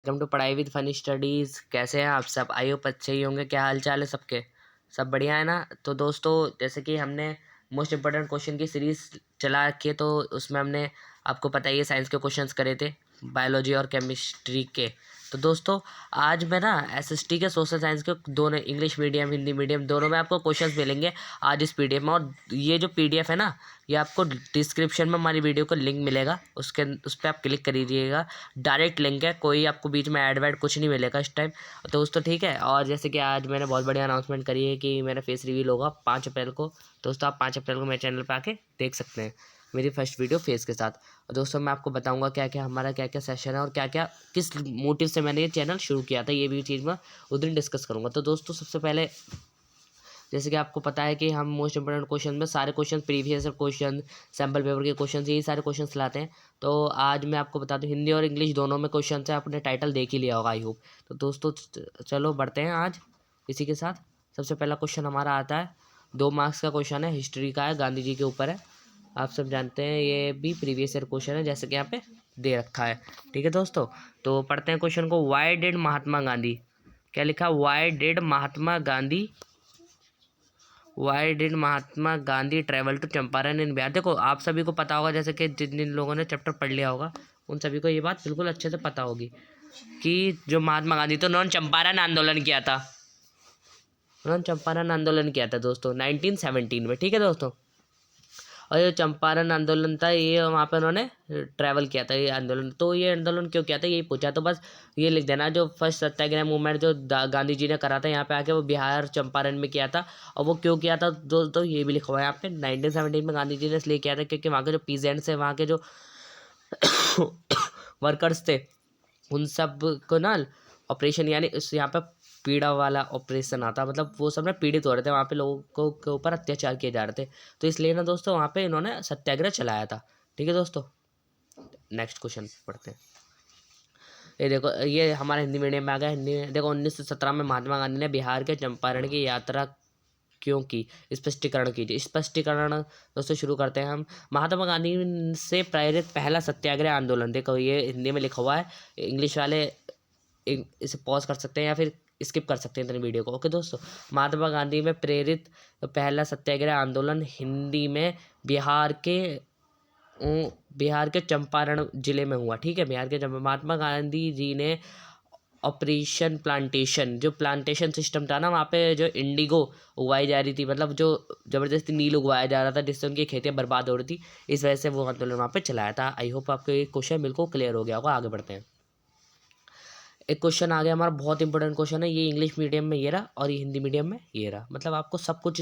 Welcome to पढ़ाई with funny studies. कैसे हैं आप सब? आई होप अच्छे ही होंगे। क्या हाल चाल है सबके? सब बढ़िया है ना? तो दोस्तों, जैसे कि हमने मोस्ट इंपॉर्टेंट क्वेश्चन की सीरीज़ चला रखी है, तो उसमें हमने आपको पता ही है साइंस के क्वेश्चंस करे थे, बायोलॉजी और केमिस्ट्री के। तो दोस्तों, आज मैं ना एसएसटी के, सोशल साइंस के दोनों, इंग्लिश मीडियम हिंदी मीडियम दोनों में आपको क्वेश्चंस मिलेंगे आज इस पीडीएफ में। और ये जो पीडीएफ है ना, ये आपको डिस्क्रिप्शन में हमारी वीडियो को लिंक मिलेगा, उस पर आप क्लिक कर दीजिएगा। डायरेक्ट लिंक है, कोई आपको बीच में ऐड वैड कुछ नहीं मिलेगा इस टाइम। तो दोस्तों ठीक है। और जैसे कि आज मैंने बहुत बढ़िया अनाउंसमेंट करी है कि मेरा फेस रिवील होगा 5 अप्रैल को। दोस्तों, आप 5 अप्रैल को मेरे चैनल पर आके देख सकते हैं मेरी फर्स्ट वीडियो फेस के साथ। और दोस्तों, मैं आपको बताऊंगा क्या क्या हमारा क्या क्या सेशन है और क्या क्या किस मोटिव से मैंने ये चैनल शुरू किया था, ये भी चीज़ मैं उस दिन डिस्कस करूँगा। तो दोस्तों, सबसे पहले जैसे कि आपको पता है कि हम मोस्ट इंपोर्टेंट क्वेश्चन में सारे question, previous question, sample paper के क्वेश्चन, यही सारे क्वेश्चन लाते हैं। तो आज मैं आपको बता दूं, हिंदी और इंग्लिश दोनों में क्वेश्चन है, आपने टाइटल देख ही लिया होगा आई होप। तो दोस्तों चलो बढ़ते हैं आज इसी के साथ। सबसे पहला क्वेश्चन हमारा आता है, 2 मार्क्स का क्वेश्चन है, हिस्ट्री का है, गांधी जी के ऊपर है। आप सब जानते हैं ये भी प्रीवियस ईयर क्वेश्चन है, जैसे कि यहाँ पे दे रखा है। ठीक है दोस्तों, तो पढ़ते हैं क्वेश्चन को। वाई डिड महात्मा गांधी, क्या लिखा? Why did Mahatma Gandhi, why did Mahatma Gandhi travel to Champaran in Bihar. देखो, आप सभी को पता होगा, जैसे कि जिन जिन लोगों ने चैप्टर पढ़ लिया होगा उन सभी को ये बात बिल्कुल अच्छे से पता होगी कि जो महात्मा गांधी, तो उन्होंने चंपारण आंदोलन किया था। उन्होंने चंपारण आंदोलन किया था दोस्तों 1917 में। ठीक है दोस्तों, और ये चंपारण आंदोलन था, ये वहाँ पे उन्होंने ट्रैवल किया था ये आंदोलन। तो ये आंदोलन क्यों किया था, यही पूछा। तो बस ये लिख देना, जो फर्स्ट सत्याग्रह मूवमेंट जो गांधी जी ने करा था यहाँ पे आके, वो बिहार चंपारण में किया था। और वो क्यों किया था दोस्तों, ये भी लिखा हुआ है यहाँ पे। 1917 में गांधी जी ने इसलिए किया था क्योंकि वहाँ के जो पीजेंट्स है, वहाँ के जो वर्कर्स थे, उन सब को ना ऑपरेशन, यानी इस यहाँ पे पीड़ा वाला ऑपरेशन आता, मतलब वो सब ना पीड़ित हो रहे थे, वहाँ पे लोगों को के ऊपर अत्याचार किए जा रहे थे। तो इसलिए ना दोस्तों, वहाँ पे इन्होंने सत्याग्रह चलाया था। ठीक है दोस्तों, नेक्स्ट क्वेश्चन पढ़ते हैं। ये देखो, ये हमारा हिंदी मीडियम में आ गया। हिंदी में देखो, 1917 में महात्मा गांधी ने बिहार के चंपारण की यात्रा क्यों की, स्पष्टीकरण कीजिए। स्पष्टीकरण दोस्तों शुरू करते हैं हम। महात्मा गांधी से प्रेरित पहला सत्याग्रह आंदोलन, देखो ये हिंदी में लिखा हुआ है, इंग्लिश वाले इसे पॉज कर सकते हैं या फिर स्किप कर सकते हैं इतने वीडियो को। ओके दोस्तों, महात्मा गांधी में प्रेरित पहला सत्याग्रह आंदोलन हिंदी में बिहार के चंपारण जिले में हुआ। ठीक है, बिहार के महात्मा गांधी जी ने ऑपरेशन प्लांटेशन, जो प्लांटेशन सिस्टम था ना, वहाँ पे जो इंडिगो उगाई जा रही थी, मतलब जो ज़बरदस्ती नील उगाया जा रहा था, जिससे उनकी खेतें बर्बाद हो रही थी, इस वजह से वो आंदोलन वहाँ पे चलाया था। आई होप आपको ये क्वेश्चन बिल्कुल क्लियर हो गया होगा। आगे बढ़ते हैं। एक क्वेश्चन आ गया हमारा, बहुत इंपॉर्टेंट क्वेश्चन है। ये इंग्लिश मीडियम में ये रहा और ये हिंदी मीडियम में ये रहा, मतलब आपको सब कुछ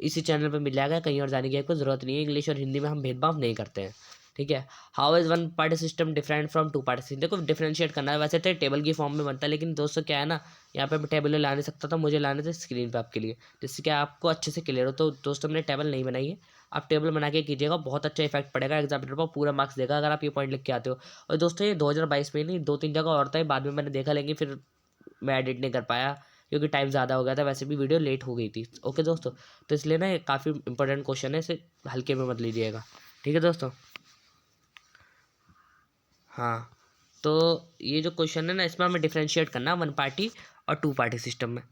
इसी चैनल पे मिल जाएगा, कहीं और जाने की आपको ज़रूरत नहीं है। इंग्लिश और हिंदी में हम भेदभाव नहीं करते हैं। ठीक है। How is one party system different from two party system. देखो, डिफरेंशिएट करना है, वैसे तो टेबल की फॉर्म में बनता है, लेकिन दोस्तों क्या है ना, यहाँ पे मैं टेबल में ला नहीं सकता था, मुझे लाने थे स्क्रीन पे आपके लिए, जिससे कि आपको अच्छे से क्लियर हो। तो दोस्तों, मैंने टेबल नहीं बनाई है, आप टेबल बना के कीजिएगा, बहुत अच्छा इफेक्ट पड़ेगा, एग्जामिनर पर पूरा मार्क्स देगा अगर आप ये पॉइंट लिख के आते हो। और दोस्तों, ये 2022 में नहीं, 2-3 जगह और था, बाद में मैंने देखा, लेकिन फिर मैं एडिट नहीं कर पाया क्योंकि टाइम ज़्यादा हो गया था, वैसे भी वीडियो लेट हो गई थी। ओके दोस्तों, तो इसलिए ना ये काफ़ी इंपॉर्टेंट क्वेश्चन है, इसे हल्के में मत लीजिएगा। ठीक है दोस्तों। हाँ, तो ये जो क्वेश्चन है ना, इसमें हमें डिफ्रेंशिएट करना वन पार्टी और टू पार्टी सिस्टम में।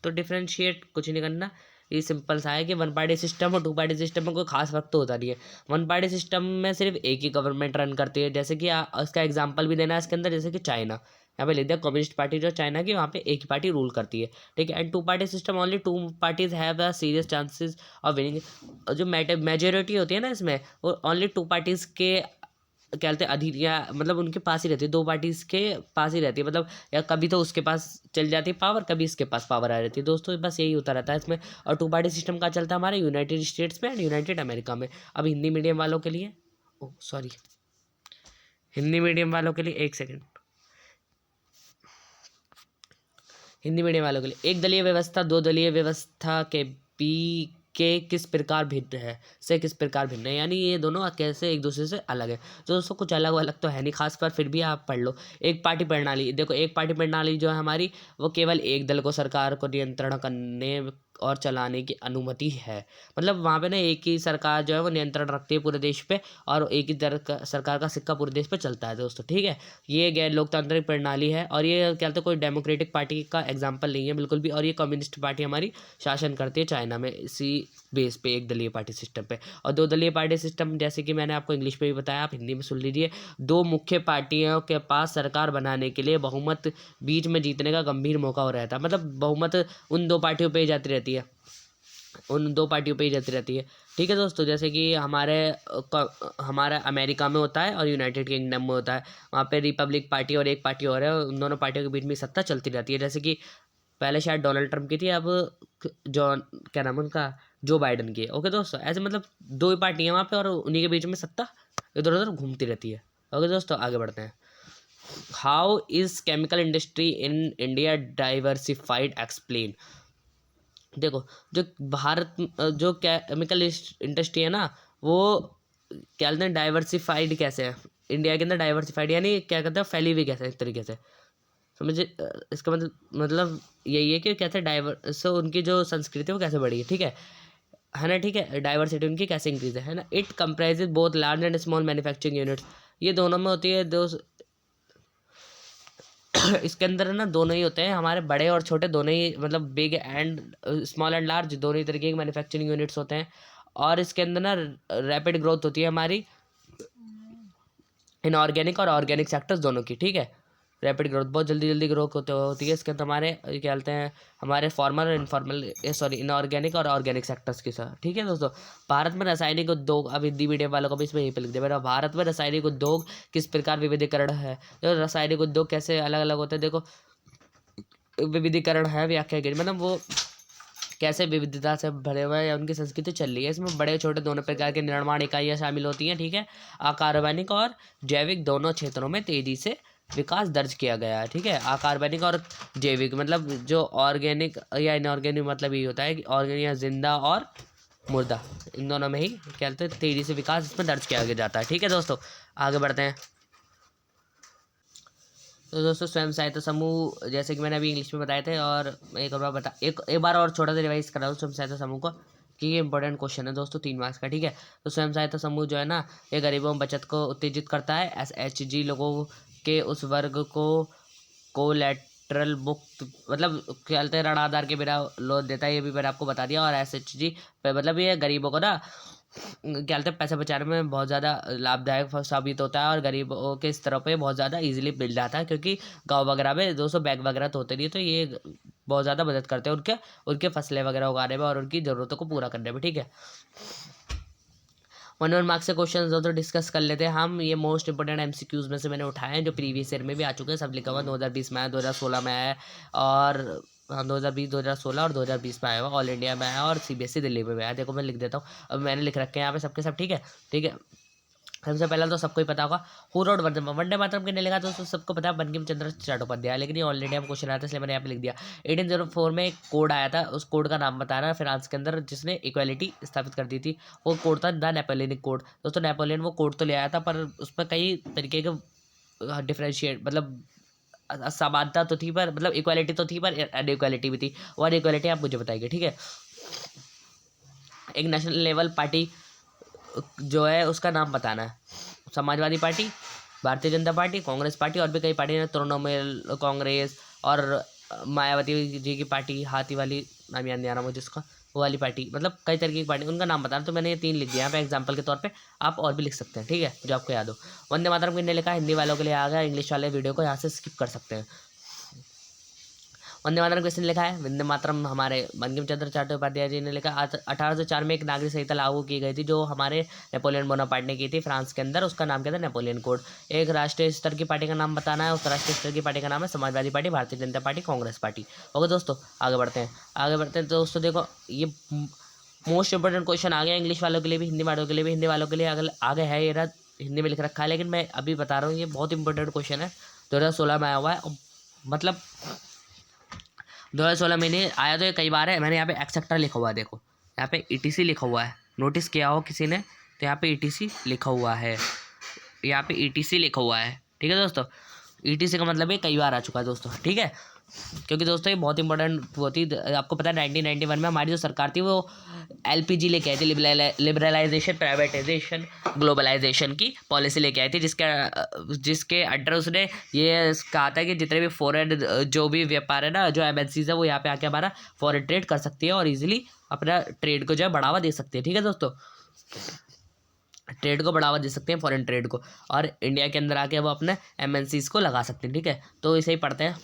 तो डिफ्रेंशिएट कुछ नहीं करना, ये सिंपल सा है कि वन पार्टी सिस्टम और टू पार्टी सिस्टम में कोई खास फर्क तो होता नहीं है। वन पार्टी सिस्टम में सिर्फ एक ही गवर्नमेंट रन करती है, जैसे कि उसका एग्जाम्पल भी देना है इसके अंदर, जैसे कि चाइना, यहाँ पे लिख दिया कम्युनिस्ट पार्टी जो चाइना की, वहाँ पे एक ही पार्टी रूल करती है। ठीक है। And two party system, only two parties have a serious chances of winning. जो मेजोरिटी होती है ना इसमें, वो ओनली टू पार्टीज के क्या कहते हैं अधीर, या मतलब उनके पास ही रहती है, दो पार्टीज के पास ही रहती है, मतलब या कभी तो उसके पास चल जाती है पावर, कभी इसके पास पावर आ जाती है दोस्तों, बस यही होता रहता है इसमें। और टू पार्टी सिस्टम का चलता है हमारे यूनाइटेड स्टेट्स में एंड यूनाइटेड अमेरिका में। अब हिंदी मीडियम वालों के लिए, ओ सॉरी, हिंदी मीडियम वालों के लिए एक सेकेंड, हिंदी मीडियम वालों के लिए, एक दलीय व्यवस्था दो दलीय व्यवस्था के बी के किस प्रकार भिन्न है, से किस प्रकार भिन्न है, यानी ये दोनों कैसे एक दूसरे से अलग है। तो दोस्तों, कुछ अलग अलग तो है नहीं खास, पर फिर भी आप पढ़ लो। एक पार्टी प्रणाली, देखो एक पार्टी प्रणाली जो है हमारी, वो केवल एक दल को सरकार को नियंत्रण करने और चलाने की अनुमति है। मतलब वहाँ पे ना एक ही सरकार जो है वो नियंत्रण रखती है पूरे देश पे, और एक ही सरकार का सिक्का पूरे देश पे चलता है दोस्तों, ठीक है। ये गैर लोकतांत्रिक प्रणाली है, और ये क्या कहते हैं, कोई डेमोक्रेटिक पार्टी का एग्जाम्पल नहीं है बिल्कुल भी। और ये कम्युनिस्ट पार्टी हमारी शासन करती है चाइना में, इसी बेस पे, एक दलीय पार्टी सिस्टम पे। और दो दलीय पार्टी सिस्टम जैसे कि मैंने आपको इंग्लिश में भी बताया, आप हिंदी में सुन लीजिए। दो मुख्य पार्टियों के पास सरकार बनाने के लिए बहुमत बीच में जीतने का गंभीर मौका हो रहता है। मतलब बहुमत उन दो पार्टियों पे ही जाती रहती है, उन दो पार्टियों पे ही जाती रहती है, ठीक है दोस्तों। जैसे कि हमारा अमेरिका में होता है और यूनाइटेड किंगडम में होता है। वहाँ पे रिपब्लिक पार्टी और एक पार्टी और है, उन दोनों पार्टियों के बीच में सत्ता चलती रहती है। जैसे कि पहले शायद डोनाल्ड ट्रंप की थी, अब जॉन, क्या नाम है उनका, जो बाइडन की है। ओके दोस्तों, ऐसे मतलब दो ही पार्टी हैं वहाँ पे, और उन्हीं के बीच में सत्ता इधर उधर घूमती रहती है। ओके दोस्तों, आगे बढ़ते हैं। How is chemical industry in India diversified, explain. देखो, जो भारत जो केमिकल इंडस्ट्री है ना, वो क्या कहते हैं, डाइवर्सिफाइड कैसे है इंडिया के अंदर, डाइवर्सिफाइड यानी क्या कहते हैं, फैली हुई कैसे है एक तरीके से, समझे। इसका मतलब यही है कि कैसे उनकी जो संस्कृति है वो कैसे बढ़ी है ना, ठीक है। डाइवर्सिटी उनकी कैसे इंक्रीज है ना। It comprises both large and small manufacturing units, ये दोनों में होती है दो। इसके अंदर है ना दोनों ही होते हैं, हमारे बड़े और छोटे दोनों ही, मतलब big and small and large दोनों ही तरीके के मैन्युफैक्चरिंग यूनिट्स होते हैं। और इसके अंदर ना रैपिड ग्रोथ होती है हमारी इनऑर्गेनिक और ऑर्गेनिक सेक्टर्स दोनों की, ठीक है। रैपिड ग्रोथ, बहुत जल्दी जल्दी ग्रोथ होती है इसके अंदर हमारे, क्या कहते हैं, हमारे फॉर्मल और इनफॉर्मल, सॉरी, इनऑर्गेनिक और ऑर्गेनिक सेक्टर्स के साथ, ठीक है दोस्तों। भारत में रासायनिक उद्योग, अब हिंदी मीडियम वालों को भी इसमें यहीं पे लिख दिया मेरा, भारत में रासायनिक उद्योग किस प्रकार विविधीकरण है। तो रासायनिक उद्योग कैसे अलग अलग होते हैं, देखो, विविधीकरण है व्याख्या की, मतलब वो कैसे विविधता से भरे हुए हैं या उनकी संस्कृति चल रही है। इसमें बड़े छोटे दोनों प्रकार के निर्माण इकाइयाँ शामिल होती हैं, ठीक है। अकार्बनिक और जैविक दोनों क्षेत्रों में तेजी से विकास दर्ज किया गया है, ठीक है। अकार्बनिक और जैविक मतलब जो ऑर्गेनिक या इनऑर्गेनिक, मतलब ये होता है कि ऑर्गेनिक या जिंदा और मुर्दा, इन दोनों में ही क्या कहते हैं तेजी से विकास इसमें दर्ज किया जाता है, ठीक है दोस्तों। आगे बढ़ते हैं। तो दोस्तों, स्वयं सहायता समूह, जैसे कि मैंने अभी इंग्लिश में बताए थे, और एक बार और छोटा सा रिवाइज करा हूँ स्वयं सहायता समूह को, कि ये इंपॉर्टेंट क्वेश्चन है दोस्तों, 3 मार्क्स का, ठीक है। तो स्वयं सहायता समूह जो है ना, ये गरीबों में बचत को उत्तेजित करता है। SHG लोगों के उस वर्ग को कोलेटरल मुक्त, मतलब क्या कहते हैं, ऋण आधार के बिना लोन देता है, ये भी मैंने आपको बता दिया। और SHG मतलब ये गरीबों को ना, क्या बोलते हैं, पैसे बचाने में बहुत ज़्यादा लाभदायक साबित होता है, और गरीबों के स्तर पे बहुत ज़्यादा इजीली मिल जाता है, क्योंकि गांव वगैरह में 200 बैग वगैरह तो होते नहीं, तो ये बहुत ज़्यादा मदद करते हैं उनके फसलें वगैरह उगाने में और उनकी ज़रूरतों को पूरा करने में, ठीक है। 1 मार्क्स से क्वेश्चन दोस्तों डिस्कस कर लेते हैं हम। ये मोस्ट इंपोर्टेंट MCQs में से मैंने उठाए हैं, जो प्रीवियस ईयर में भी आ चुके हैं, सब लिखा हुआ 2020 में आया, 2016 में आया, और 2020, 2016 और 2020 में आया हुआ, ऑल इंडिया में आया, और CBSE दिल्ली में आया। देखो मैं लिख देता हूँ, अब मैंने लिख रखे हैं यहाँ पे सबके सब, ठीक है, ठीक है। सबसे पहला तो सबको ही पता होगा, हु रोट वंदे मातरम किसने लिखा, तो सबको पता है, बंकिम चंद्र चट्टोपाध्याय, लेकिन ये ऑल इंडिया में क्वेश्चन आया था, इसलिए मैंने यहाँ पे लिख दिया। 1804 में एक कोड आया था, उस कोड का नाम बताना फ्रांस के अंदर, जिसने इक्वालिटी स्थापित कर दी थी। वो कोड था द नेपोलियनिक कोड। दोस्तों, नेपोलियन वो कोड तो ले आया था, पर उसमें कई तरीके के डिफ्रेंशिएट, मतलब समानता तो थी, पर मतलब इक्वालिटी तो थी, पर अनइक्वालिटी भी थी। और इक्वालिटी आप मुझे बताइए, ठीक है। एक नेशनल लेवल पार्टी जो है उसका नाम बताना है। Samajwadi party, Bharatiya Janata party, Congress party, और भी कई पार्टी हैं, तृणमूल कांग्रेस, और मायावती जी की पार्टी, हाथी वाली, नाम याद नहीं आ रहा मुझे उसका, वो वाली पार्टी, मतलब कई तरीके की पार्टी, उनका नाम बताना। तो मैंने ये 3 लिख दिया यहाँ पे एग्जाम्पल के तौर पे, आप और भी लिख सकते हैं, ठीक है, जो आपको याद हो। वंदे मातरम किसने लिखा, हिंदी वालों के लिए आ गया, इंग्लिश वाले वीडियो को यहाँ से स्किप कर सकते हैं। वंदे मातरम किसने लिखा है, वंदे मातरम हमारे बंकिम चंद्र चट्टोपाध्याय जी ने लिखा। 1804 में एक नागरिक संहिता लागू की गई थी, जो हमारे नेपोलियन बोनापार्ट ने की थी फ्रांस के अंदर, उसका नाम क्या था, नेपोलियन कोड। एक राष्ट्रीय स्तर की पार्टी का नाम बताना है, उस राष्ट्रीय स्तर की पार्टी का नाम है Samajwadi party, Bharatiya Janata party, Congress party. Okay दोस्तों, आगे बढ़ते हैं दोस्तों। देखो, ये मोस्ट इंपोर्टेंट क्वेश्चन आ गया, इंग्लिश वालों के लिए भी, हिंदी वालों के लिए भी। हिंदी वालों के लिए आगे है, ये रहा, हिंदी में लिख रखा है, लेकिन मैं अभी बता रहा हूँ, ये बहुत इंपॉर्टेंट क्वेश्चन है, 2016 में आया हुआ है। मतलब 2016 में नहीं आया, तो ये कई बार है। मैंने यहाँ पे एक्सेट्रा लिखा हुआ है, देखो यहाँ पे ETC लिखा हुआ है, नोटिस किया हो किसी ने, तो यहाँ पे ETC लिखा हुआ है, यहाँ पे ETC लिखा हुआ है, ठीक है दोस्तों। ETC का मतलब ये कई बार आ चुका है दोस्तों, ठीक है। क्योंकि दोस्तों ये बहुत इंपॉर्टेंट होती, आपको पता है 1991 में हमारी जो सरकार थी वो LPG लेके आई थी, लिबरलाइजेशन प्राइवेटाइजेशन ग्लोबलाइजेशन की पॉलिसी लेके आई थी, जिसके अंडर उसने ये कहा था कि जितने भी फॉरेन जो भी व्यापार है ना, जो MNCs है वो यहाँ पे आके हमारा फॉरेन ट्रेड कर सकती है और इजीली अपना ट्रेड को जो है बढ़ावा दे सकती है, ठीक है दोस्तों। ट्रेड को बढ़ावा दे सकते हैं, फॉरेन ट्रेड को, और इंडिया के अंदर आके वो अपने MNCs को लगा सकते हैं, ठीक है। तो इसे ही पढ़ते हैं।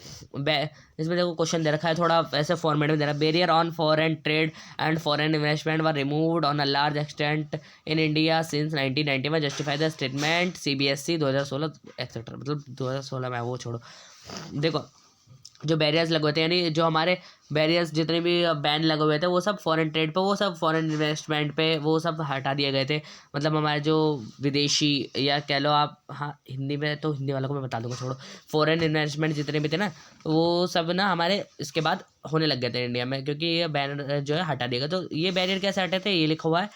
इसमें देखो क्वेश्चन दे रखा है थोड़ा ऐसे फॉर्मेट में दे रहा है। Barrier on foreign trade and foreign investment were removed on a large extent in India since 1991 justify the statement CBSE 2016 etcetera. मतलब 2016 में वो छोड़ो, देखो जो बैरियर्स लगे हुए थे, यानी जो हमारे बैरियर्स जितने भी बैन लगे हुए थे वो सब फॉरेन ट्रेड पे, वो सब फॉरेन इन्वेस्टमेंट पे, वो सब हटा दिए गए थे। मतलब हमारे जो विदेशी, या कह लो आप, हाँ हिंदी में तो हिंदी वालों को मैं बता दूंगा, छोड़ो। फॉरेन इन्वेस्टमेंट जितने भी थे ना, वो सब ना हमारे इसके बाद होने लग गए थे इंडिया में, क्योंकि ये बैन जो है हटा देगा। तो ये बैरियर कैसे हटे थे, ये लिखा हुआ है,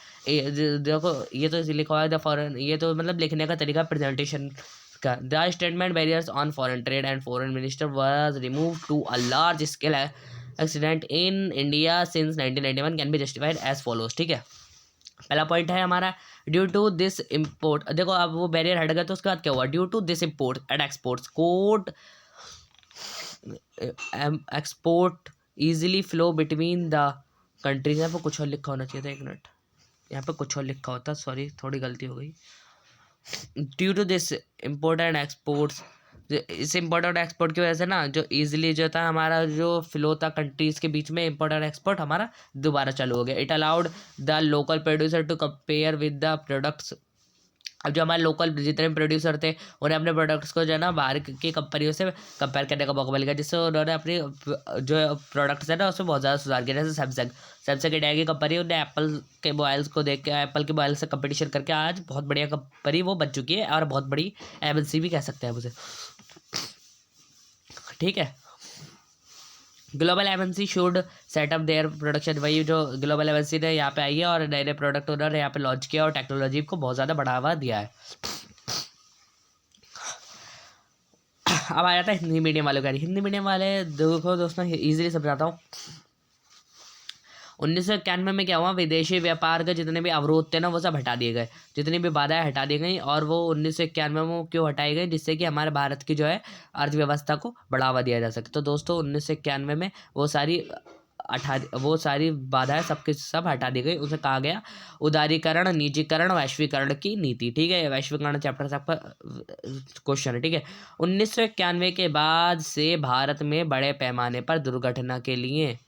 देखो ये तो लिखा हुआ है द फॉरेन, ये तो मतलब लिखने का तरीका प्रेजेंटेशन का। The statement barriers on foreign trade and foreign minister was removed to a large scale extent in India since 1991 can be justified as follows, ठीक है। पहला पॉइंट है हमारा ड्यू टू दिस इम्पोर्ट, देखो अब वो बैरियर हट गया तो उसके बाद क्या हुआ, due to this import and exports code export easily flow between the countries. यहाँ पर कुछ और लिखा होना चाहिए था, एक मिनट, यहाँ पे कुछ और लिखा होता, सॉरी थोड़ी गलती हो गई। Due to this import and exports, इस इम्पोर्ट और एक्सपोर्ट की वजह से ना जो ईजिली जो था हमारा जो फ्लो था कंट्रीज़ के बीच में, इम्पोर्ट और एक्सपोर्ट हमारा दोबारा चालू हो गया। It allowed the local producer to compare with the products. अब जो हमारे लोकल जितने प्रोड्यूसर थे उन्हें अपने प्रोडक्ट्स को जो है ना बाहर की कंपनियों से कंपेयर करने का मौका मिल गया, जिससे उन्होंने अपनी जो प्रोडक्ट्स है ना उसमें बहुत ज़्यादा सुधार किया। जैसे सैमसंग इंडिया की कंपनी, उन्हें एप्पल के मोबाइल्स को देख के, एप्पल के मोबाइल से कंपटीशन करके आज बहुत बढ़िया कंपनी वो बन चुकी है, और बहुत बड़ी MNC भी कह सकते हैं उसे, ठीक है। Global MNC should setup their production, वही जो ग्लोबल MNC ने यहाँ पे आई है और नए नए प्रोडक्ट उन्होंने यहाँ पे लॉन्च किया और टेक्नोलॉजी को बहुत ज़्यादा बढ़ावा दिया है। अब आ जाता है हिंदी मीडियम वालों का। हिंदी मीडियम वाले देखो दोस्तों ईजिली समझाता हूँ। 1991 में क्या हुआ, विदेशी व्यापार के जितने भी अवरोध थे ना वो सब हटा दिए गए, जितनी भी बाधाएं हटा दी गई। और वो 1991 में क्यों हटाई गई, जिससे कि हमारे भारत की जो है अर्थव्यवस्था को बढ़ावा दिया जा सके। तो दोस्तों 1991 में वो सारी बाधाएं सबके सब हटा दी गई। उसे कहा गया उदारीकरण, निजीकरण, वैश्वीकरण की नीति, ठीक है। वैश्वीकरण चैप्टर से आपका क्वेश्चन है, ठीक है। 1991 के बाद से भारत में बड़े पैमाने पर दुर्घटना के लिए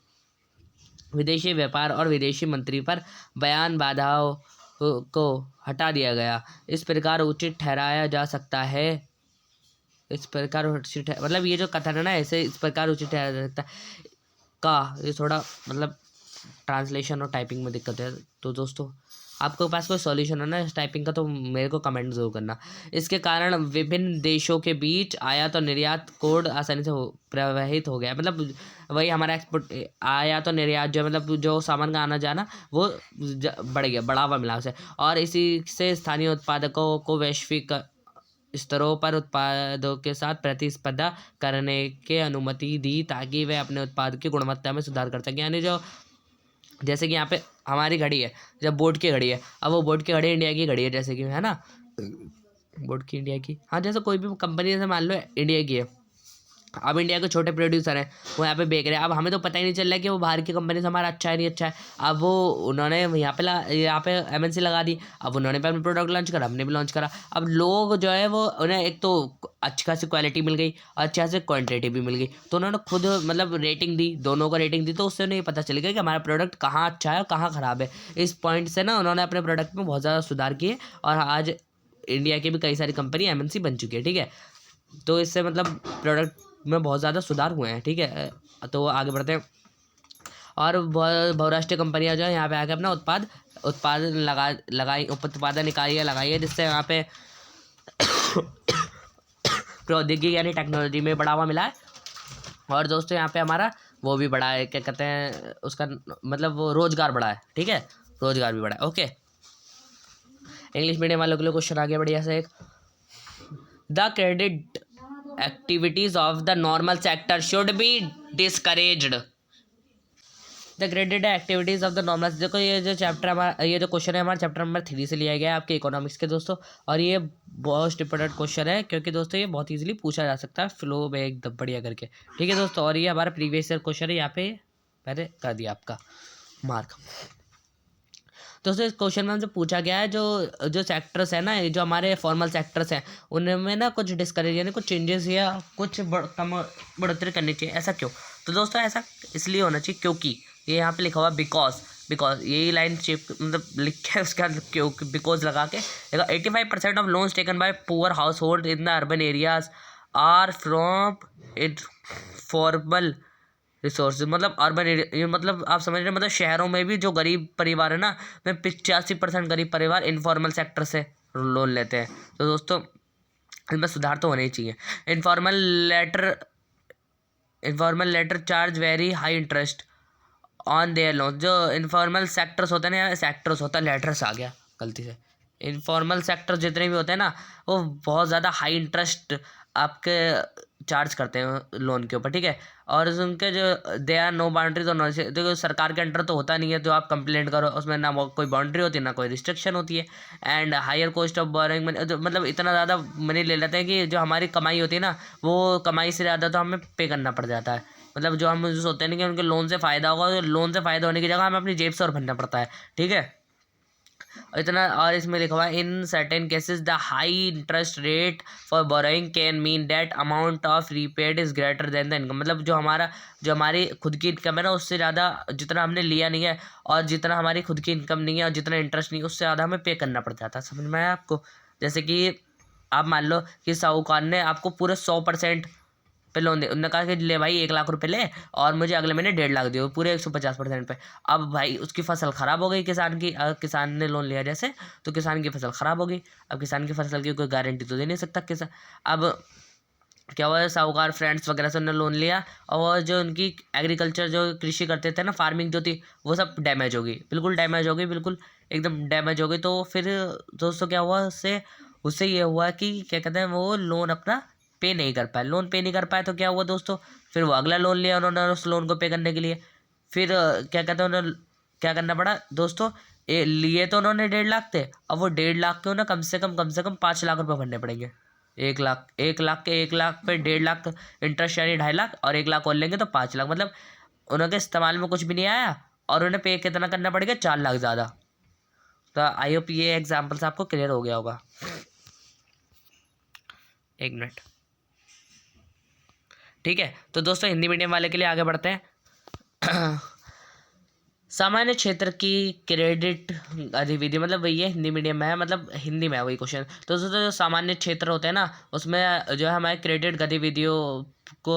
विदेशी व्यापार और विदेशी मंत्री पर बयान बाधाओं को हटा दिया गया। इस प्रकार उचित ठहराया जा सकता है, इस प्रकार उचित मतलब ये जो कथन है ना, ऐसे इस प्रकार उचित ठहराया जा सकता है का, ये थोड़ा मतलब ट्रांसलेशन और टाइपिंग में दिक्कत है। तो दोस्तों आपके पास कोई सॉल्यूशन है ना इस टाइपिंग का, तो मेरे को कमेंट जरूर करना। इसके कारण विभिन्न देशों के बीच आयात और निर्यात कोड आसानी से प्रवाहित हो गया। मतलब वही हमारा एक्सपोर्ट, आयात और निर्यात जो मतलब जो सामान का आना जाना वो बढ़ गया, बढ़ावा मिला उसे। और इसी से स्थानीय उत्पादकों को वैश्विक स्तरों पर उत्पादों के साथ प्रतिस्पर्धा करने की अनुमति दी, ताकि वे अपने उत्पाद की गुणवत्ता में सुधार कर सकें। यानी जो जैसे कि यहाँ पे हमारी घड़ी है, जब बोट की घड़ी है, अब वो बोट की घड़ी इंडिया की घड़ी है, जैसे कि है ना, बोट की इंडिया की, हाँ जैसे कोई भी कंपनी जैसे मान लो इंडिया की है, अब इंडिया के छोटे प्रोड्यूसर हैं वो यहाँ पे बेच रहे हैं। अब हमें तो पता ही नहीं चल रहा है कि वो बाहर की कंपनी से हमारा अच्छा है नहीं अच्छा है। अब वो उन्होंने यहाँ पे MNC लगा दी, अब उन्होंने भी अपना प्रोडक्ट लॉन्च करा, हमने भी लॉन्च करा। अब लोग जो है वो उन्हें एक तो अच्छी खासी क्वालिटी मिल गई और अच्छी खासी क्वान्टिटी भी मिल गई, तो उन्होंने खुद मतलब रेटिंग दी, दोनों को रेटिंग दी, तो उससे उन्हें पता चल गया कि हमारा प्रोडक्ट कहाँ अच्छा है और कहाँ ख़राब है। इस पॉइंट से ना उन्होंने अपने प्रोडक्ट में बहुत ज़्यादा सुधार किए और आज इंडिया की भी कई सारी कंपनी MNC बन चुकी है, ठीक है। तो इससे मतलब प्रोडक्ट में बहुत ज़्यादा सुधार हुए हैं, ठीक है। तो आगे बढ़ते हैं। और बहुराष्ट्रीय कंपनियां जो है यहाँ पे आके अपना उत्पादन इकाइयाँ लगाई है, जिससे यहाँ पे प्रौद्योगिकी यानी टेक्नोलॉजी में बढ़ावा मिला है। और दोस्तों यहाँ पे हमारा वो भी बढ़ा है, क्या कहते हैं उसका मतलब वो रोजगार बढ़ा है, ठीक है, रोजगार भी बढ़ा है। ओके, इंग्लिश मीडियम वालों के लिए क्वेश्चन आ गया बढ़िया से एक, the credit activities of the normal sector should be discouraged. The graded activities of the normal, देखो ये जो चैप्टर हमारा, ये जो क्वेश्चन है हमारा चैप्टर नंबर 3 से लिया गया है आपके इकोनॉमिक्स के दोस्तों। और ये बहुत इंपॉर्टेंट क्वेश्चन है क्योंकि दोस्तों ये बहुत इजीली पूछा जा सकता है फ्लो में एकदम बढ़िया करके, ठीक है दोस्तों। और ये हमारा प्रीवियस ईयर क्वेश्चन है, यहाँ पे मैंने कर दिया आपका मार्क। दोस्तों इस क्वेश्चन में हमसे पूछा गया है जो जो सेक्टर्स है ना, जो हमारे फॉर्मल सेक्टर्स हैं उनमें ना कुछ डिस्करेज यानी कुछ चेंजेस या कुछ कम बढ़ोतरी करनी चाहिए, ऐसा क्यों? तो दोस्तों ऐसा इसलिए होना चाहिए क्योंकि ये यहाँ पे लिखा हुआ बिकॉज यही लाइन चेप मतलब लिख के उसके बाद क्यों बिकॉज लगा के देखो 85% of loans taken by poor household in the urban areas are from it formal resource, मतलब अर्बन एरिया मतलब आप समझ रहे हैं, मतलब शहरों में भी जो गरीब परिवार है ना, में 85% गरीब परिवार इनफॉर्मल सेक्टर से लोन लेते हैं। तो दोस्तों इसमें सुधार तो होना ही चाहिए। Informal letter charge very high interest on their loan. जो इनफॉर्मल सेक्टर्स होते हैं ना, सेक्टर्स होता है लेटर्स आ गया गलती से, इनफॉर्मल सेक्टर जितने भी होते हैं ना वो बहुत ज़्यादा हाई इंटरेस्ट आपके चार्ज करते हैं लोन के ऊपर, ठीक है। और उनके जो दे आर नो बाउंड्रीज और नो, देखो सरकार के अंडर तो होता नहीं है, जो आप कंप्लेंट करो उसमें ना कोई बाउंड्री होती है ना कोई रिस्ट्रिक्शन होती है। And higher cost of borrowing money, मतलब इतना ज़्यादा मनी ले लेते हैं कि जो हमारी कमाई होती है ना वो कमाई से ज़्यादा तो हमें पे करना पड़ जाता है। मतलब जो हम जो सोचते हैं कि उनके लोन से फ़ायदा होगा, तो लोन से फ़ायदा होने की जगह हमें अपनी जेब से और भरना पड़ता है, ठीक है। इतना, और इसमें लिखा हुआ है in certain cases the high interest rate for borrowing can mean that amount of repaid is greater than the income, मतलब जो हमारी खुद की इनकम है ना उससे ज़्यादा जितना हमने लिया नहीं है और जितना हमारी खुद की इनकम नहीं है और जितना इंटरेस्ट नहीं है उससे ज़्यादा हमें पे करना पड़ जाता है। समझ में आया आपको? जैसे कि आप मान लो कि साहूकार ने आपको पूरे 100% पे लोन दे, उन्होंने कहा कि ले भाई 1 लाख रुपए ले और मुझे अगले महीने 1.5 लाख दियो पूरे 150% पे। अब भाई उसकी फसल ख़राब हो गई किसान की, किसान ने लोन लिया जैसे, तो किसान की फसल ख़राब हो गई। अब किसान की फसल की कोई गारंटी तो दे नहीं सकता किसान। अब क्या हुआ है, साहूकार फ्रेंड्स वगैरह से उन्होंने लोन लिया और जो उनकी एग्रीकल्चर जो कृषि करते थे ना, फार्मिंग जो थी वो सब डैमेज हो गई, बिल्कुल डैमेज हो गई, बिल्कुल एकदम डैमेज हो गई। तो फिर दोस्तों क्या हुआ, उससे उससे ये हुआ कि क्या कहते हैं, वो लोन अपना पे नहीं कर पाए। लोन पे नहीं कर पाए तो क्या हुआ दोस्तों, फिर वो अगला लोन लिया उन्होंने उस लोन को पे करने के लिए। फिर क्या कहते हैं उन्होंने क्या करना पड़ा दोस्तों, लिए तो उन्होंने 1.5 लाख थे, अब वो 1.5 लाख के ना कम से कम 5 लाख रुपए भरने पड़ेंगे। 1 लाख के 1 लाख पे 1.5 लाख इंटरेस्ट यानी 2.5 लाख, और 1 लाख और लेंगे तो 5 लाख, मतलब उनके इस्तेमाल में कुछ भी नहीं आया और उन्हें पे कितना करना पड़ेगा, 4 लाख ज़्यादा। तो आई होप ये एग्जाम्पल से आपको क्लियर हो गया होगा। एक मिनट, ठीक है। तो दोस्तों हिंदी मीडियम वाले के लिए आगे बढ़ते हैं। सामान्य क्षेत्र की क्रेडिट गतिविधि, मतलब वही है हिंदी मीडियम में है, मतलब हिंदी में है वही क्वेश्चन। तो दोस्तों जो सामान्य क्षेत्र होते हैं ना उसमें जो है हमारे क्रेडिट गतिविधियों को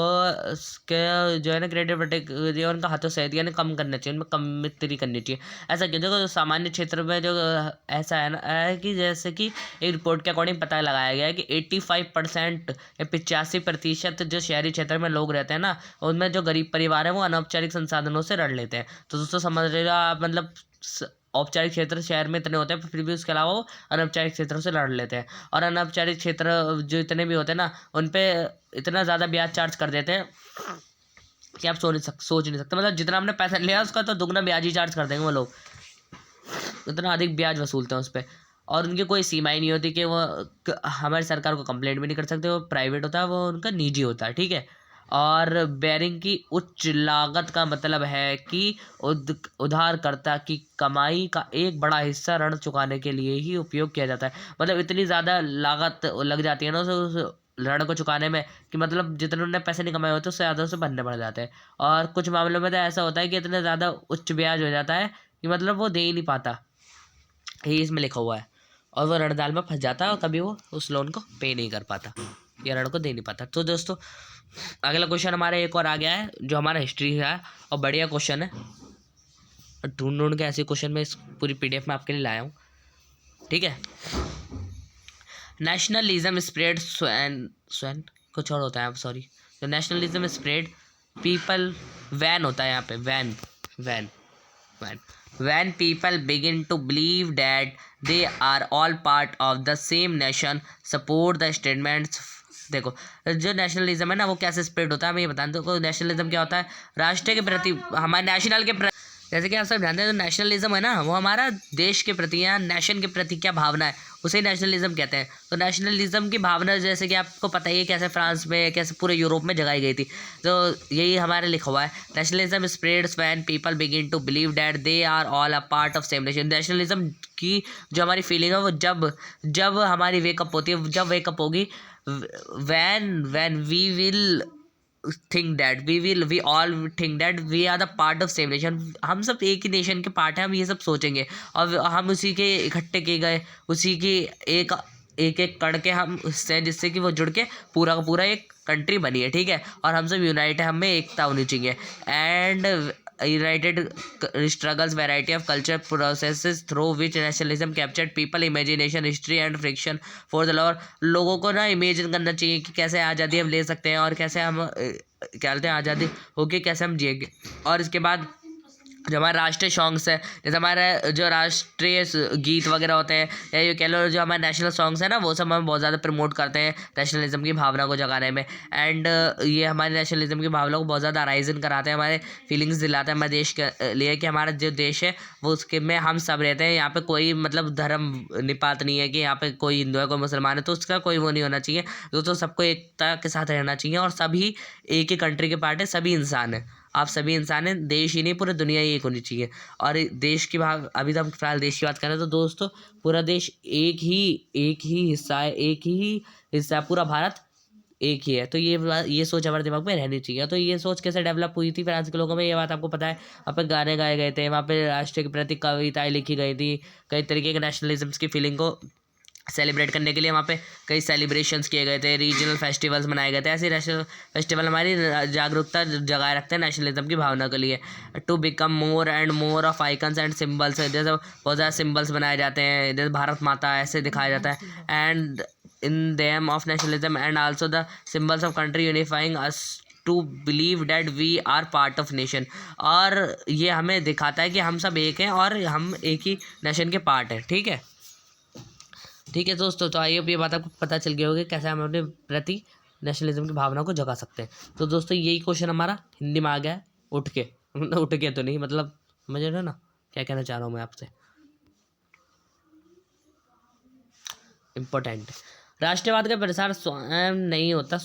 के जो है ना क्रेडिट गतिविधियों उनका हतोत्साहित यानी कम करना चाहिए, उनमें कमितरी करनी चाहिए। ऐसा क्यों? देखो सामान्य क्षेत्र में जो ऐसा है ना है कि जैसे कि एक रिपोर्ट के अकॉर्डिंग पता लगाया गया है कि 85% या 85% जो शहरी क्षेत्र में लोग रहते हैं ना उनमें जो गरीब परिवार है वो अनौपचारिक संसाधनों से ऋण लेते हैं। तो दोस्तों समझ रहे आप, मतलब औपचारिक क्षेत्र शहर में इतने होते हैं फिर भी उसके अलावा वो अनौपचारिक क्षेत्रों से लड़ लेते हैं। और अनौपचारिक क्षेत्र जो इतने भी होते हैं ना उन पे इतना ज़्यादा ब्याज चार्ज कर देते हैं कि आप सोच नहीं सकते, मतलब जितना हमने पैसा लिया उसका तो दुगना ब्याज ही चार्ज कर देंगे वो लोग, इतना अधिक ब्याज वसूलते हैं उस पर। और उनकी कोई सीमा ही नहीं होती कि वो हमारी सरकार को कंप्लेंट भी नहीं कर सकते, वो प्राइवेट होता है, वो उनका निजी होता है, ठीक है। और बेरिंग की उच्च लागत का मतलब है कि उधारकर्ता की कमाई का एक बड़ा हिस्सा ऋण चुकाने के लिए ही उपयोग किया जाता है। मतलब इतनी ज़्यादा लागत लग जाती है ना उस ऋण को चुकाने में कि मतलब जितने उन्होंने पैसे नहीं कमाए होते उससे ज़्यादा उसे भरने पड़ जाते हैं। और कुछ मामलों में तो ऐसा होता है कि इतने ज़्यादा उच्च ब्याज हो जाता है कि मतलब वो दे ही नहीं पाता, यही इसमें लिखा हुआ है। और वो ऋण जाल में फंस जाता है और कभी वो उस लोन को पे नहीं कर पाता या ऋण को दे नहीं पाता। तो दोस्तों अगला क्वेश्चन हमारा एक और आ गया है जो हमारा हिस्ट्री का है और बढ़िया क्वेश्चन है, ढूंढ के ऐसे क्वेश्चन में इस पूरी PDF में आपके लिए लाया हूँ, ठीक है। नेशनलिज्म स्प्रेड स्वैन कुछ और होता है, सॉरी, तो नेशनलिज्म स्प्रेड पीपल वैन होता है यहाँ पे, when when when when people begin to believe that they are all part of the same nation, support the statements देखो, जो नेशनलिज्म है ना वो कैसे स्प्रेड होता है, मैं ये बता दूँ। नेशनलिज्म क्या होता है? राष्ट्र के प्रति, हमारे नेशनल के जैसे कि आप सब जानते हैं, जो नेशनलिज्म है ना वो हमारा देश के प्रति या नेशन के प्रति क्या भावना है, उसे नेशनलिज्म कहते हैं। तो नेशनलिज्म की भावना जैसे कि आपको पता ही है कैसे फ्रांस में, कैसे पूरे यूरोप में जगाई गई थी। तो यही हमारे लिखा हुआ है, nationalism spreads when people begin to believe that they are all a part of same nation. Nationalism की जो हमारी फीलिंग है वो जब जब हमारी वेकअप होती है, जब वेकअप होगी, when we will we all think that we are the part of same nation। हम सब एक ही नेशन के पार्ट हैं, हम ये सब सोचेंगे और हम उसी के इकट्ठे किए गए, उसी की एक एक एक कण के हम उससे, जिससे कि वो जुड़ के पूरा का पूरा एक कंट्री बनी है, ठीक है। और हम सब यूनाइट है, हमें एकता होनी चाहिए। And United struggles variety of culture processes through which nationalism captured people imagination history and friction for the law। लोगों को ना इमेजिन करना चाहिए कि कैसे आज़ादी हम ले सकते हैं और कैसे हम क्या बोलते हैं, आज़ादी होके कैसे हम जिएंगे। और इसके बाद जो हमारे राष्ट्रीय सॉन्ग्स है, जैसे हमारे जो राष्ट्रीय गीत वगैरह होते हैं, या ये कह लो जो हमारे नेशनल सॉन्ग्स हैं ना, वो सब हम बहुत ज़्यादा प्रमोट करते हैं नेशनलिज्म की भावना को जगाने में। एंड ये हमारे नेशनलिज्म की भावना को बहुत ज़्यादा राइजन कराते हैं, हमारे फीलिंग्स दिलाते हैं हमारे देश के लिए, कि हमारा जो देश है वो उसके में हम सब रहते हैं। यहाँ पे कोई मतलब धर्म निपात नहीं है कि यहाँ पे कोई हिंदू है कोई मुसलमान है, तो उसका कोई वो नहीं होना चाहिए। तो सबको एकता के साथ रहना चाहिए और सभी एक ही कंट्री के पार्ट है, सभी इंसान है, आप सभी इंसान हैं, देश ही नहीं पूरी दुनिया ही एक होनी चाहिए। और देश की भाग, अभी तो हम फिलहाल देश की बात करें तो दोस्तों पूरा देश एक ही हिस्सा है, एक ही हिस्सा है, पूरा भारत एक ही है। तो ये सोच हमारे दिमाग में रहनी चाहिए। तो ये सोच कैसे डेवलप हुई थी फ्रांस के लोगों में, ये बात आपको पता है। वहाँ पे गाने गाए गए थे, वहाँ पे राष्ट्र के प्रति कविताएं लिखी गई थी, कई तरीके के नेशनलिज्म की फीलिंग को सेलिब्रेट करने के लिए वहाँ पे कई सेलिब्रेशंस किए गए थे, रीजनल फेस्टिवल्स मनाए गए थे। ऐसे नेशनल फेस्टिवल हमारी जागरूकता जगाए रखते हैं नेशनलिज्म की भावना के लिए। To become more and more of icons and symbols, जैसे बहुत ज़्यादा सिम्बल्स बनाए जाते हैं, जैसे भारत माता ऐसे दिखाया जाता है। And anthem of nationalism and also the symbols of country unifying us to believe that we are part of nation. और ये हमें दिखाता है कि हम सब एक हैं और हम एक ही नेशन के पार्ट हैं, ठीक है दोस्तों। तो आई होप ये बात आपको पता चल गई होगी कैसे हम अपने प्रति नेशनलिज्म की भावना को जगा सकते हैं। तो दोस्तों यही क्वेश्चन हमारा हिंदी में आ गया है उठ के तो नहीं, मतलब समझ रहे हो ना क्या कहना चाह रहा हूँ मैं आपसे। इम्पोर्टेंट, राष्ट्रवाद का प्रसार स्वयं नहीं होता।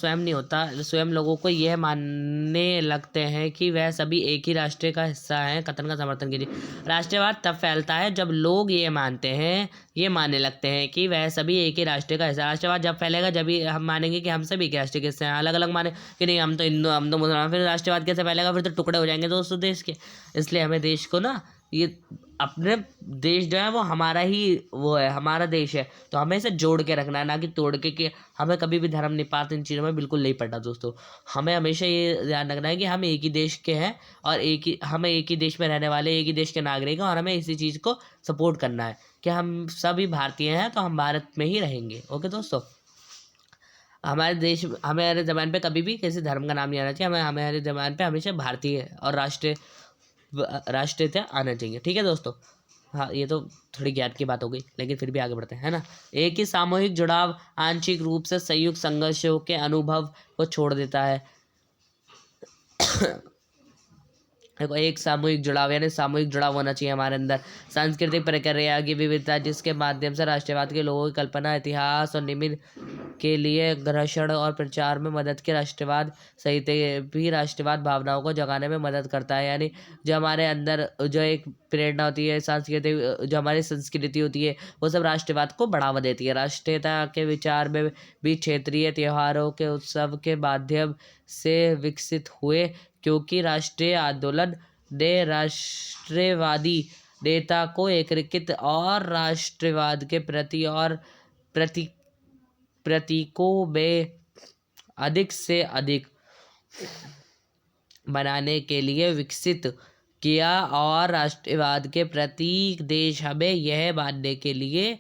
स्वयं लोगों को यह मानने लगते हैं कि वह सभी एक ही राष्ट्र का हिस्सा हैं, कथन का समर्थन कीजिए। राष्ट्रवाद तब फैलता है जब लोग ये मानने लगते हैं कि वह सभी एक ही राष्ट्र का हिस्सा। राष्ट्रवाद जब फैलेगा जब ही हम मानेंगे कि हम सभी एक राष्ट्र के हिस्से हैं। अलग अलग माने कि नहीं हम तो हिंदू, हम तो मुसलमान, फिर राष्ट्रवाद कैसे फैलेगा? फिर तो टुकड़े हो जाएंगे दोस्तों देश के। इसलिए हमें देश को ना, ये अपने देश जो है वो हमारा ही वो है, हमारा देश है, तो हमें इसे जोड़ के रखना है, ना कि तोड़ के। कि हमें कभी भी धर्म निपात इन चीज़ों में बिल्कुल नहीं पड़ना दोस्तों। हमें हमेशा ये ध्यान रखना है कि हम एक ही देश के हैं और हमें एक ही देश में रहने वाले, एक ही देश के नागरिक हैं, और हमें इसी चीज़ को सपोर्ट करना है कि हम सभी भारतीय हैं तो हम भारत में ही रहेंगे। ओके दोस्तों, हमारे ज़बान पे कभी भी किसी धर्म का नाम नहीं आना चाहिए। हमारे ज़बान पे हमेशा भारतीय और राष्ट्रीयता आना चाहिए, ठीक है दोस्तों। हाँ, ये तो थोड़ी ज्ञान की बात हो गई, लेकिन फिर भी आगे बढ़ते हैं, है ना। एक ही सामूहिक जुड़ाव आंशिक रूप से संयुक्त संघर्षों के अनुभव को छोड़ देता है। देखो, एक सामूहिक जुड़ाव, यानी सामूहिक जुड़ाव होना चाहिए हमारे अंदर। सांस्कृतिक प्रक्रिया की विविधता जिसके माध्यम से राष्ट्रवाद के लोगों की कल्पना, इतिहास और निमित्त के लिए ग्रहण और प्रचार में मदद की राष्ट्रवाद सहित भी राष्ट्रवाद भावनाओं को जगाने में मदद करता है। यानी जो हमारे अंदर जो एक प्रेरणा होती है, सांस्कृतिक जो हमारी संस्कृति होती है, वो सब राष्ट्रवाद को बढ़ावा देती है। राष्ट्रीयता के विचार में भी क्षेत्रीय त्योहारों के उत्सव के माध्यम से विकसित हुए, क्योंकि राष्ट्रीय आंदोलन ने राष्ट्रवादी नेता को एकीकृत और राष्ट्रवाद के प्रति और प्रतीकों में अधिक से अधिक बनाने के लिए विकसित किया। और राष्ट्रवाद के प्रतीक देश हमें यह मानने के लिए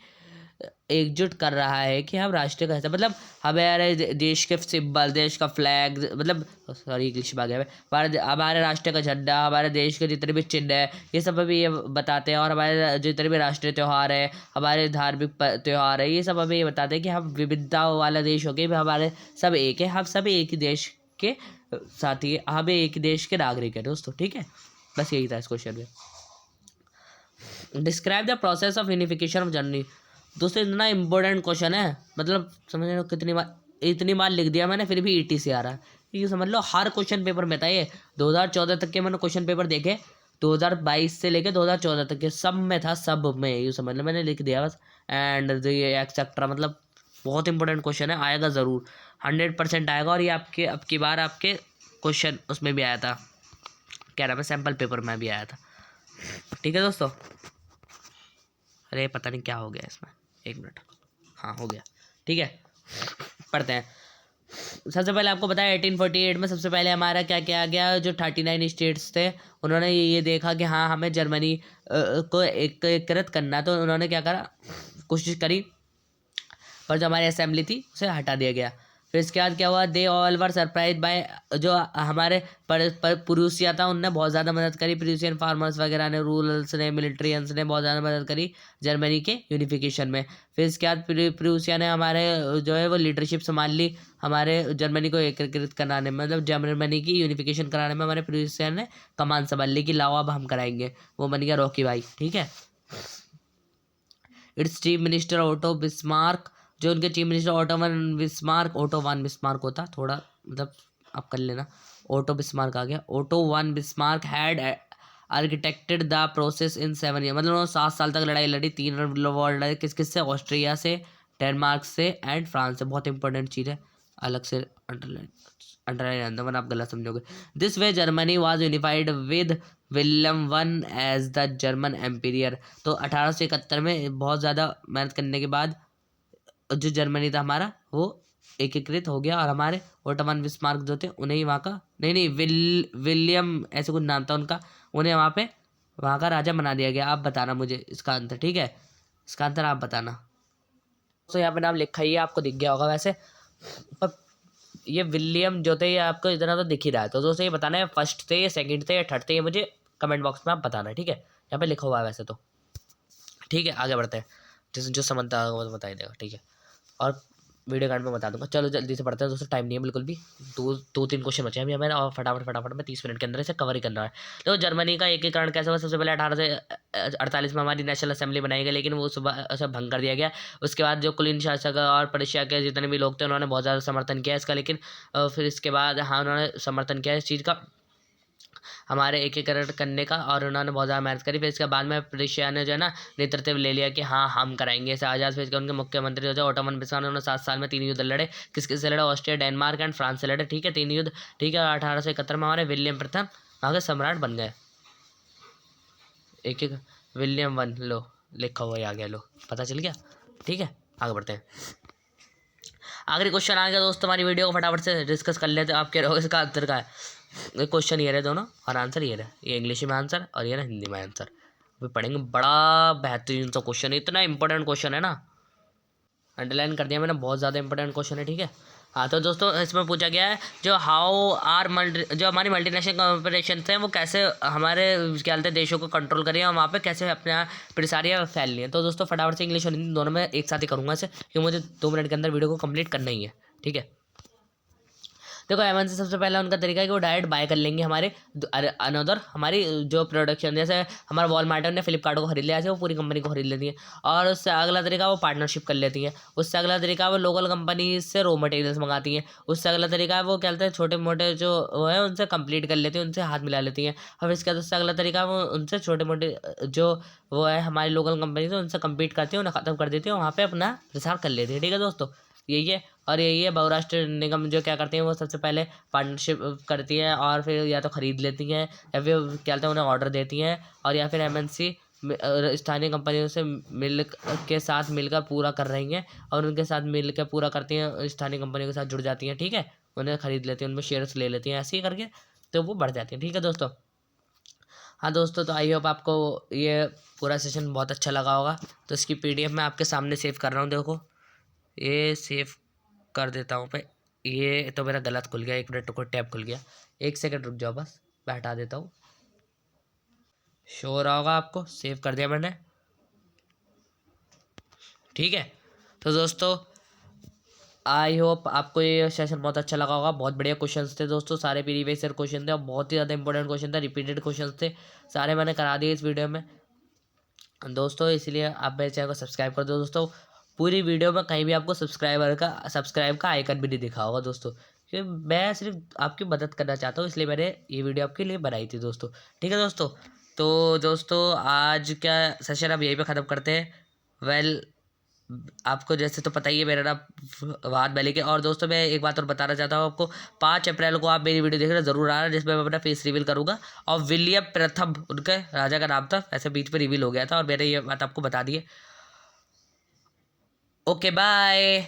एकजुट कर रहा है कि हम राष्ट्र का हिस्सा, मतलब हमारे देश के सिंबल, देश का फ्लैग, मतलब सॉरी इंग्लिश में आ गया हमारे राष्ट्र का झंडा, हमारे देश के जितने भी चिन्ह है, ये सब अभी ये बताते हैं। और हमारे जितने भी राष्ट्रीय त्यौहार है, हमारे धार्मिक त्यौहार है, ये सब हमें ये बताते हैं कि हम विविधता वाला देश हो गए, हमारे सब एक है, हम सब एक ही देश के साथी, हम एक ही देश के नागरिक है दोस्तों। ठीक है, बस यही था इस क्वेश्चन में। Describe the process of unification of Germany. दोस्तों इतना इंपॉर्टेंट क्वेश्चन है, मतलब समझ लो कितनी बार, इतनी बार लिख दिया मैंने फिर भी ईटी से आ रहा है, ये समझ लो हर क्वेश्चन पेपर में था ये। 2014 तक के मैंने क्वेश्चन पेपर देखे, 2022 से लेके 2014 तक के सब में था, सब में, यूँ समझ लो मैंने लिख दिया बस। एंड ये एक्सेट्रा, मतलब बहुत इंपॉर्टेंट क्वेश्चन है, आएगा ज़रूर, 100% आएगा। और ये आपके अब की बार आपके क्वेश्चन उसमें भी आया था, क्या नाम है, सैम्पल पेपर में भी आया था। ठीक है दोस्तों, अरे पता नहीं क्या हो गया इसमें, 1 मिनट, हाँ हो गया। ठीक है, पढ़ते हैं। सबसे पहले आपको बताया 1848 में सबसे पहले हमारा क्या किया गया, जो 39 स्टेट्स थे उन्होंने ये देखा कि हाँ हमें जर्मनी को एकीकृत करना, तो उन्होंने क्या करा, कोशिश करी, पर जो हमारी असेंबली थी उसे हटा दिया गया। फिर इसके बाद क्या हुआ, they all were surprise by, जो हमारे प्रूसिया था उनने बहुत ज़्यादा मदद करी, प्रूसियन फार्मर्स वगैरह ने, रूरल्स ने, मिलिट्रियंस ने बहुत ज़्यादा मदद करी जर्मनी के यूनिफिकेशन में। फिर इसके बाद प्रूसिया ने हमारे जो है वो लीडरशिप संभाल ली हमारे जर्मनी को एकीकृत कराने में, मतलब जर्मनी की यूनिफिकेशन कराने में हमारे प्रूसिया ने कमान संभाल ली कि लाओ अब हम कराएंगे, वो बन गया रॉकी भाई। ठीक है, it's chief minister auto Bismarck, जो उनके chief minister auto von Bismarck होता, थोड़ा मतलब आप कर लेना, ऑटो बिस्मार्क आ गया, Otto von Bismarck had architected the process in 7 year, मतलब उन्होंने 7 साल तक लड़ाई लड़ी, 3 वॉर लड़े, किस किस से, ऑस्ट्रिया से, डेनमार्क से एंड फ्रांस से। बहुत इंपॉर्टेंट चीज़ है, अलग से अंडरलाइन, आप गलत समझोगे। This way Germany was unified with William one as the German emperor. तो 1871 में बहुत ज़्यादा मेहनत करने के बाद जो जर्मनी था हमारा वो एकीकृत हो गया, और हमारे ओटोमन बिस्मार्क जो थे उन्हें ही वहाँ का, नहीं विलियम ऐसे कुछ नाम था उनका, उन्हें वहाँ का राजा बना दिया गया। आप बताना मुझे इसका आंसर, ठीक है, इसका आंसर आप बताना। तो यहाँ पे नाम लिखा ही है, आपको दिख गया होगा वैसे, पर ये विलियम जो थे ये आपको इतना तो दिख ही रहा है, तो दोस्तों ये बताना है फर्स्ट थे या सेकंड थे या थर्ड थे, ये मुझे कमेंट बॉक्स में आप बताना है। ठीक है, यहाँ पे लिखा हुआ है वैसे तो। ठीक है, आगे बढ़ते हैं, जो समझता है वो तो बता ही देगा। ठीक है, और वीडियो कार्ड में बता दूंगा। चलो जल्दी से पढ़ते हैं दोस्तों, टाइम नहीं है बिल्कुल भी, 2-3 क्वेश्चन बचे हैं अभी हमें, और फटाफट में 30 मिनट के अंदर इसे कवर ही करना है। तो जर्मनी का एकीकरण कैसे हुआ, सबसे पहले 1848 में हमारी नेशनल असेंबली बनाई गई, लेकिन वो सुबह ऐसा भंग कर दिया गया। उसके बाद जो कुलीन शासक और पर्शिया के जितने भी लोग थे उन्होंने बहुत ज़्यादा समर्थन किया इसका, लेकिन फिर इसके बाद हाँ उन्होंने समर्थन किया इस चीज़ का, हमारे एकीकरण करने का, और उन्होंने बहुत ज़्यादा मेहनत करी। फिर इसके बाद में प्रूशिया ने जो है ना नेतृत्व ले लिया कि हाँ हम कराएंगे इसे आज़ाद। फिर इसके उनके मुख्यमंत्री जो ओटोमन बिस्मार्क, उन्होंने 7 साल में 3 युद्ध लड़े, किस किस से लड़े, ऑस्ट्रिया, डेनमार्क एंड फ्रांस से लड़े। ठीक है, 3 युद्ध। ठीक है, 1871 में हमारे विलियम प्रथम वहाँ के सम्राट बन गए, एक विलियम वन, लो लिखा हुआ आ गया, लो पता चल गया। ठीक है, आगे बढ़ते हैं। आखिरी क्वेश्चन आ गया दोस्त, हमारी वीडियो को फटाफट से डिस्कस कर लेते हैं। आप कह रहे हो इसका आंसर का है, क्वेश्चन ये रहे दोनों, और आंसर ये रहे, ये इंग्लिश में आंसर और ये ना हिंदी में आंसर। अभी पढ़ेंगे, बड़ा बेहतरीन सा क्वेश्चन है, इतना इंपॉर्टेंट क्वेश्चन है ना, अंडरलाइन कर दिया मैंने, बहुत ज़्यादा इंपॉर्टेंट क्वेश्चन है। ठीक है, हाँ तो दोस्तों इसमें पूछा गया है जो जो हमारी मल्टीनेशनल कॉर्पोरेशन हैं वो कैसे हमारे क्या बोलते हैं देशों को कंट्रोल करें, और वहाँ पे कैसे अपने प्रसारियाँ फैल रही हैं। तो दोस्तों फटाफट से इंग्लिश और हिंदी दोनों में एक साथ ही करूँगा इसे, क्योंकि मुझे 2 मिनट के अंदर वीडियो को कंप्लीट करना ही है। ठीक है, देखो एमएन से सबसे पहला उनका तरीका है कि वो डायरेक्ट बाय कर लेंगे हमारे अनदर हमारी जो प्रोडक्शन, जैसे हमारा वॉलमार्ट ने फ्लिपकार्ट को खरीद लिया, ऐसे वो पूरी कंपनी को खरीद लेती है। और उससे अगला तरीका वो पार्टनरशिप कर लेती हैं। उससे अगला तरीका वो लोकल कंपनी से रॉ मटेरियल्स मंगाती हैं। उससे अगला तरीका वो क्या कहते हैं छोटे मोटे जो वो है उनसे कंप्लीट कर लेती हैं, उनसे हाथ मिला लेती हैं। और इसके बाद उससे अगला तरीका वो उनसे छोटे मोटे जो वो है हमारी लोकल कंपनी से उनसे कम्पीट करती है, उन्हें ख़त्म कर देती है, वहाँ पर अपना प्रसार कर लेती है। ठीक है दोस्तों, यही है। और यही है बहुराष्ट्रीय निगम जो क्या करती हैं वो सबसे पहले पार्टनरशिप करती हैं, और फिर या तो ख़रीद लेती हैं या फिर क्या कहते हैं उन्हें ऑर्डर देती हैं, और या फिर एमएनसी स्थानीय कंपनियों से मिल के साथ मिलकर पूरा कर रही हैं, और उनके साथ मिल कर पूरा करती हैं, स्थानीय कंपनियों के साथ जुड़ जाती हैं। ठीक है, उन्हें ख़रीद लेती हैं, उनमें शेयर्स ले लेती हैं, ऐसे ही करके तो वो बढ़ जाती हैं। ठीक है दोस्तों, हाँ दोस्तों, तो आई होप आपको ये पूरा सेशन बहुत अच्छा लगा होगा। तो इसकी PDF मैं आपके सामने सेव कर रहा हूँ, देखो ये सेव कर देता हूँ मैं। ये तो मेरा गलत खुल गया, 1 मिनट को टैब खुल गया, 1 सेकंड रुक जाओ बस, मैं हटा देता हूँ। शो हो रहा होगा आपको, सेव कर दिया मैंने, ठीक है। तो दोस्तों आई होप आपको ये सेशन बहुत अच्छा लगा होगा। बहुत बढ़िया क्वेश्चंस थे दोस्तों, सारे प्रीवियस ईयर क्वेश्चन थे और बहुत ही ज़्यादा इंपॉर्टेंट क्वेश्चन थे, रिपीटेड क्वेश्चंस थे, सारे मैंने करा दिए इस वीडियो में दोस्तों। इसलिए आप मेरे चैनल को सब्सक्राइब कर दो दोस्तों। पूरी वीडियो में कहीं भी आपको सब्सक्राइब का आइकन भी नहीं दिखा होगा दोस्तों, क्योंकि मैं सिर्फ आपकी मदद करना चाहता हूँ, इसलिए मैंने ये वीडियो आपके लिए बनाई थी दोस्तों, ठीक है दोस्तों। तो दोस्तों आज का सेशन अब यहीं पे ख़त्म करते हैं। वेल आपको जैसे तो पता ही है मेरा नाम फवाद मलिक है। और दोस्तों मैं एक बात और बताना चाहता हूँ आपको, 5 अप्रैल को आप मेरी वीडियो देखना ज़रूर आना, जिसमें मैं अपना फेस रिवील करूँगा। और विलियम प्रथम उनके राजा का नाम था, ऐसे बीच में रिवील हो गया था और मैंने ये बात आपको बता दी है। Okay bye,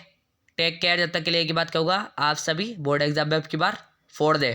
take care. जब तक के लिए एक ही बात कहूँगा, आप सभी बोर्ड एग्जाम में अब की बार फोड़ दे।